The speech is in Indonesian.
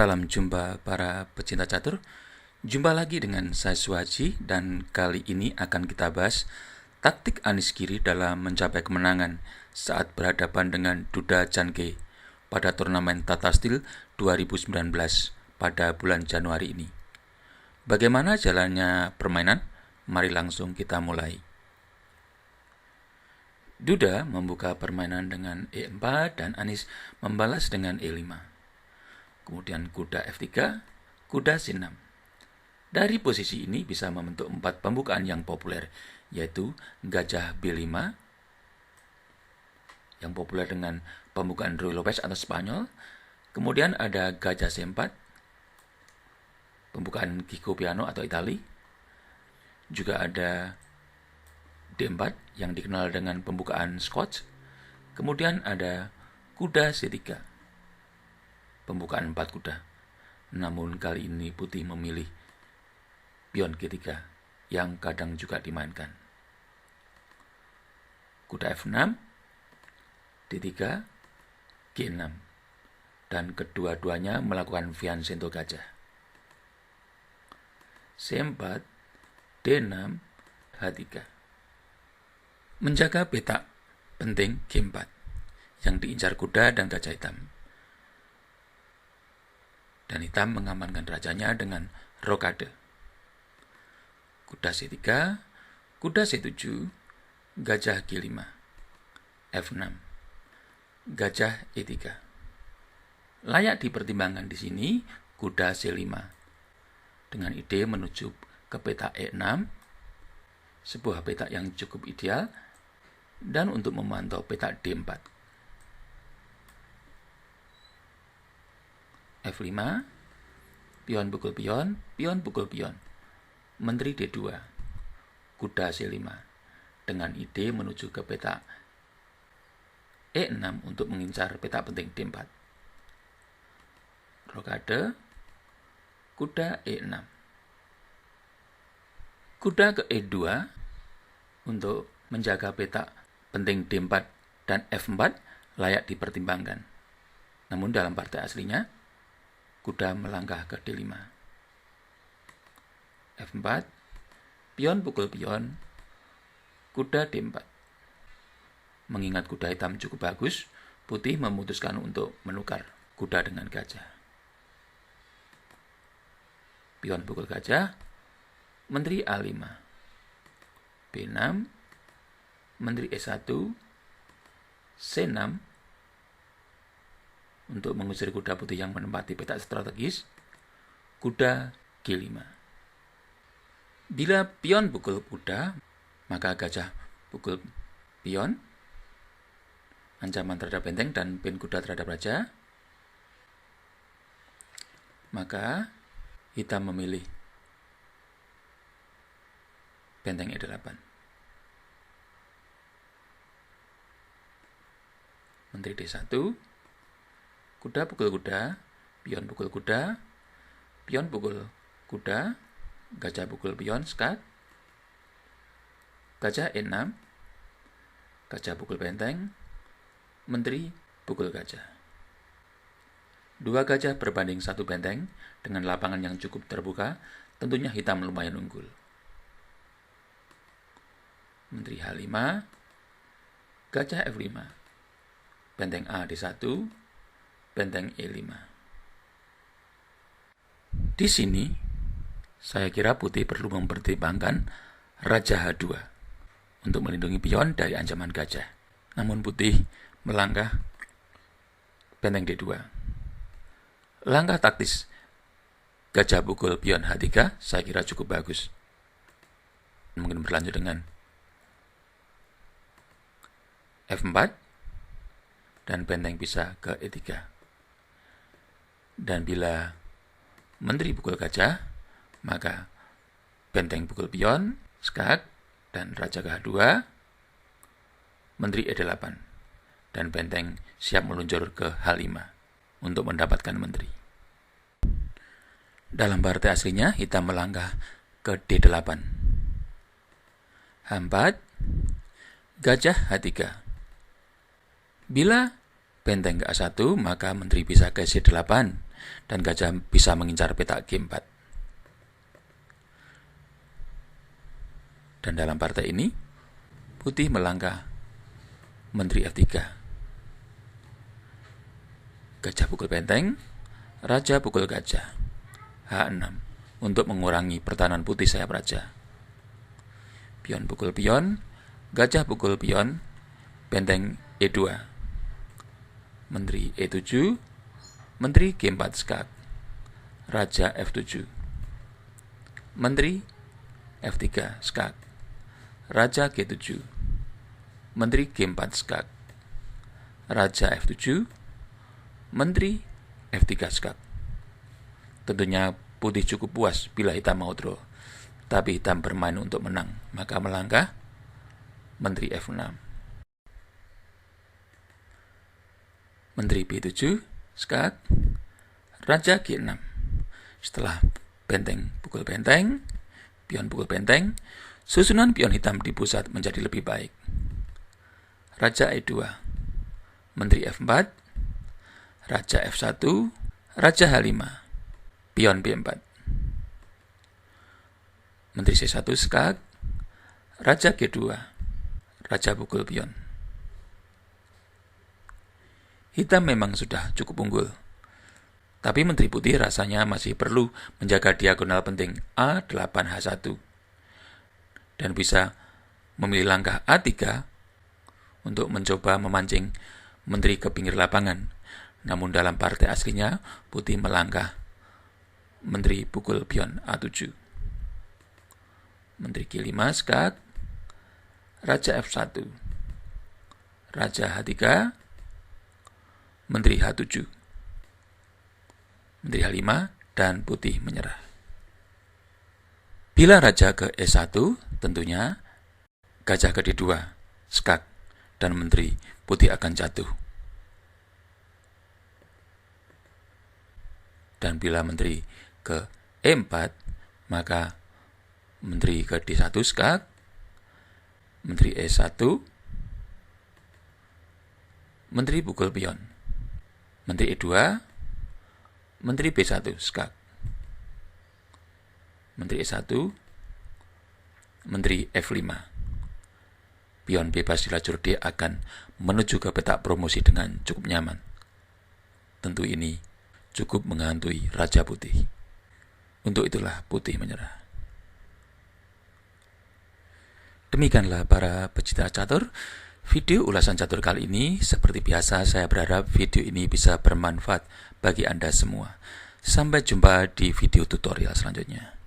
Salam jumpa para pecinta catur. Jumpa lagi dengan saya Suhaji dan kali ini akan kita bahas taktik Anies Giri dalam mencapai kemenangan saat berhadapan dengan Duda Janke pada turnamen Tata Steel 2019 pada bulan Januari ini. Bagaimana jalannya permainan? Mari langsung kita mulai. Duda membuka permainan dengan E4 dan Anies membalas dengan E5. Kemudian kuda F3, kuda C6. Dari posisi ini bisa membentuk 4 pembukaan yang populer, yaitu gajah B5, yang populer dengan pembukaan Ruy Lopez atau Spanyol. Kemudian ada gajah C4, pembukaan Kiko Piano atau Itali. Juga ada D4 yang dikenal dengan pembukaan Scotch. Kemudian ada kuda C3, pembukaan 4 kuda. Namun kali ini putih memilih pion G3 yang kadang juga dimainkan. Kuda F6, D3, G6. Dan kedua-duanya melakukan fianchetto gajah. C4, D6, H3. Menjaga petak penting G4 yang diincar kuda dan gajah hitam. Dan hitam mengamankan rajanya dengan rokade. Kuda C3, kuda C7, gajah G5, F6, gajah E3. Layak dipertimbangkan di sini kuda C5 dengan ide menuju ke petak E6, sebuah petak yang cukup ideal, dan untuk memantau petak D4. F5, pion pukul pion, pion pukul pion. Menteri D2, kuda C5, dengan ide menuju ke petak E6 untuk mengincar petak penting D4. Rokade, kuda E6. Kuda ke E2 untuk menjaga petak penting D4 dan F4 layak dipertimbangkan. Namun dalam partai aslinya, kuda melangkah ke D5. F4, pion pukul pion, kuda D4. Mengingat kuda hitam cukup bagus, putih memutuskan untuk menukar kuda dengan gajah. Pion pukul gajah, menteri A5. B6, menteri E1, C6, untuk mengusir kuda putih yang menempati petak strategis, kuda G5. Bila pion pukul kuda, maka gajah pukul pion, ancaman terhadap benteng dan pin kuda terhadap raja. Maka hitam memilih benteng E8. Menteri D1, kuda pukul kuda, pion pukul kuda, pion pukul kuda, gajah pukul pion, skat, gajah E6, gajah pukul benteng, menteri pukul gajah. 2 gajah berbanding 1 benteng dengan lapangan yang cukup terbuka, tentunya hitam lumayan unggul. Menteri H5, gajah F5, benteng A D1, benteng E5. Di sini, saya kira putih perlu mempertimbangkan raja H2 untuk melindungi pion dari ancaman gajah. Namun putih melangkah benteng D2. Langkah taktis gajah pukul pion H3 saya kira cukup bagus. Mungkin berlanjut dengan F4 dan benteng bisa ke E3. Dan bila menteri pukul gajah, maka benteng pukul pion, skak, dan raja ke H2, menteri E8, dan benteng siap meluncur ke H5 untuk mendapatkan menteri. Dalam partai aslinya, hitam melangkah ke D8. H4, gajah H3. Bila benteng ke A1, maka menteri bisa ke C8 dan gajah bisa mengincar petak G4. Dan dalam partai ini, putih melangkah Menteri F3. Gajah pukul benteng, raja pukul gajah. H6 untuk mengurangi pertahanan putih sayap raja. Pion pukul pion, gajah pukul pion, benteng E2. Menteri E7, Menteri G4 skak, raja F7. Menteri F3 skak, raja G7. Menteri G4 skak, raja F7, Menteri F3 skak. Tentunya putih cukup puas bila hitam mau draw, tapi hitam bermain untuk menang, maka melangkah Menteri F6. Menteri B7 skak, raja G6. Setelah benteng pukul benteng, pion pukul benteng, susunan pion hitam di pusat menjadi lebih baik. Raja E2, Menteri F4, raja F1, raja H5, pion B4. Menteri C1 skak, raja G2, raja pukul pion. Hitam memang sudah cukup unggul, tapi Menteri Putih rasanya masih perlu menjaga diagonal penting A8H1 dan bisa memilih langkah A3 untuk mencoba memancing Menteri ke pinggir lapangan. Namun dalam partai aslinya, putih melangkah Menteri pukul pion A7. Menteri G5 skak, raja F1, raja H3, Menteri H7, Menteri H5, dan putih menyerah. Bila raja ke E1, tentunya gajah ke D2, skak, dan Menteri Putih akan jatuh. Dan bila Menteri ke E4, maka Menteri ke D1 skak, Menteri E1, Menteri pukul pion, Menteri E2, Menteri B1 skak, Menteri E1, Menteri F5. Pion bebas di lajur D akan menuju ke petak promosi dengan cukup nyaman. Tentu ini cukup menghantui Raja Putih. Untuk itulah putih menyerah. Demikianlah para pecinta catur, video ulasan catur kali ini. Seperti biasa, saya berharap video ini bisa bermanfaat bagi Anda semua. Sampai jumpa di video tutorial selanjutnya.